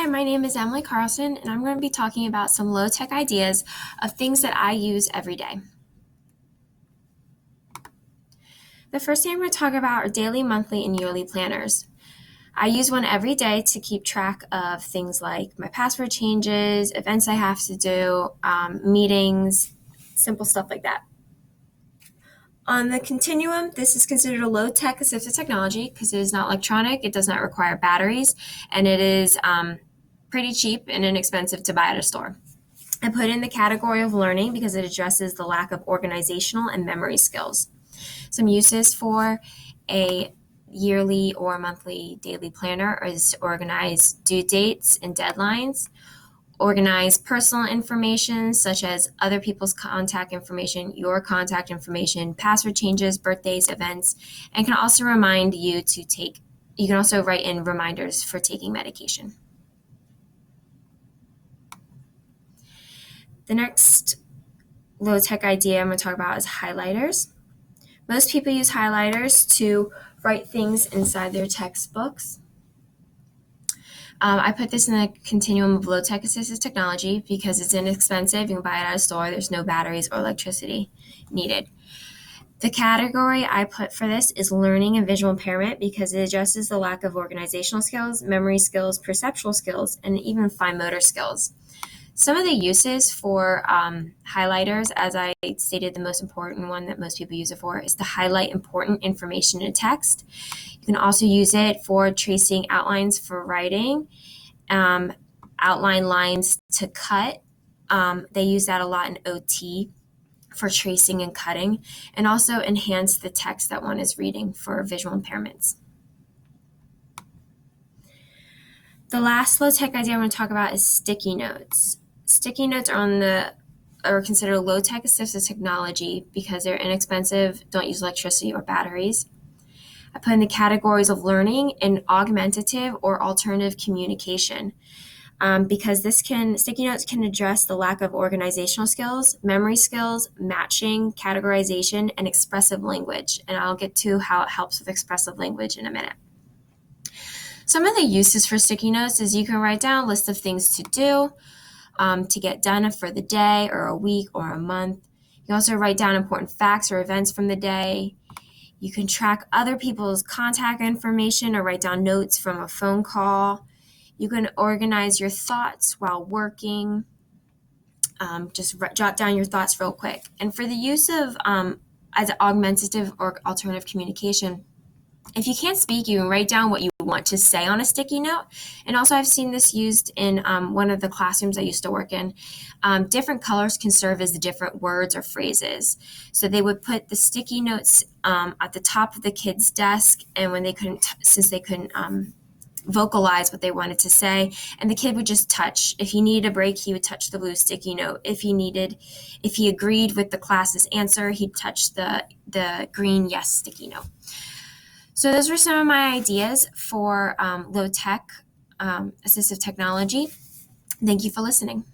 Hi, my name is Emily Carlson, and I'm going to be talking about some low-tech ideas of things that I use every day. The first thing I'm going to talk about are daily, monthly, and yearly planners. I use one every day to keep track of things like my password changes, events I have to do, meetings, simple stuff like that. On the continuum, this is considered a low-tech assistive technology because it is not electronic, it does not require batteries, and it is pretty cheap and inexpensive to buy at a store. I put in the category of learning because it addresses the lack of organizational and memory skills. Some uses for a yearly or monthly daily planner is to organize due dates and deadlines, organize personal information such as other people's contact information, your contact information, password changes, birthdays, events, and can also remind you you can also write in reminders for taking medication. The next low-tech idea I'm going to talk about is highlighters. Most people use highlighters to write things inside their textbooks. I put this in the continuum of low-tech assistive technology because it's inexpensive. You can buy it at a store. There's no batteries or electricity needed. The category I put for this is learning and visual impairment because it addresses the lack of organizational skills, memory skills, perceptual skills, and even fine motor skills. Some of the uses for highlighters, as I stated, the most important one that most people use it for is to highlight important information in text. You can also use it for tracing outlines for writing, outline lines to cut. They use that a lot in OT for tracing and cutting, and also enhance the text that one is reading for visual impairments. The last low-tech idea I want to talk about is sticky notes. Sticky notes are considered low-tech assistive technology because they're inexpensive, don't use electricity or batteries. I put in the categories of learning and augmentative or alternative communication because sticky notes can address the lack of organizational skills, memory skills, matching, categorization, and expressive language. And I'll get to how it helps with expressive language in a minute. Some of the uses for sticky notes is you can write down a list of things to do, to get done for the day or a week or a month. You can also write down important facts or events from the day. You can track other people's contact information or write down notes from a phone call. You can organize your thoughts while working. Just jot down your thoughts real quick. And for the use of as augmentative or alternative communication, if you can't speak, you can write down what you want to say on a sticky note. And also I've seen this used in one of the classrooms I used to work in. Different colors can serve as different words or phrases. So they would put the sticky notes at the top of the kid's desk, and when since they couldn't vocalize what they wanted to say, and the kid would just touch. If he needed a break, he would touch the blue sticky note. If he agreed with the class's answer, he'd touch the green yes sticky note. So those were some of my ideas for low-tech assistive technology. Thank you for listening.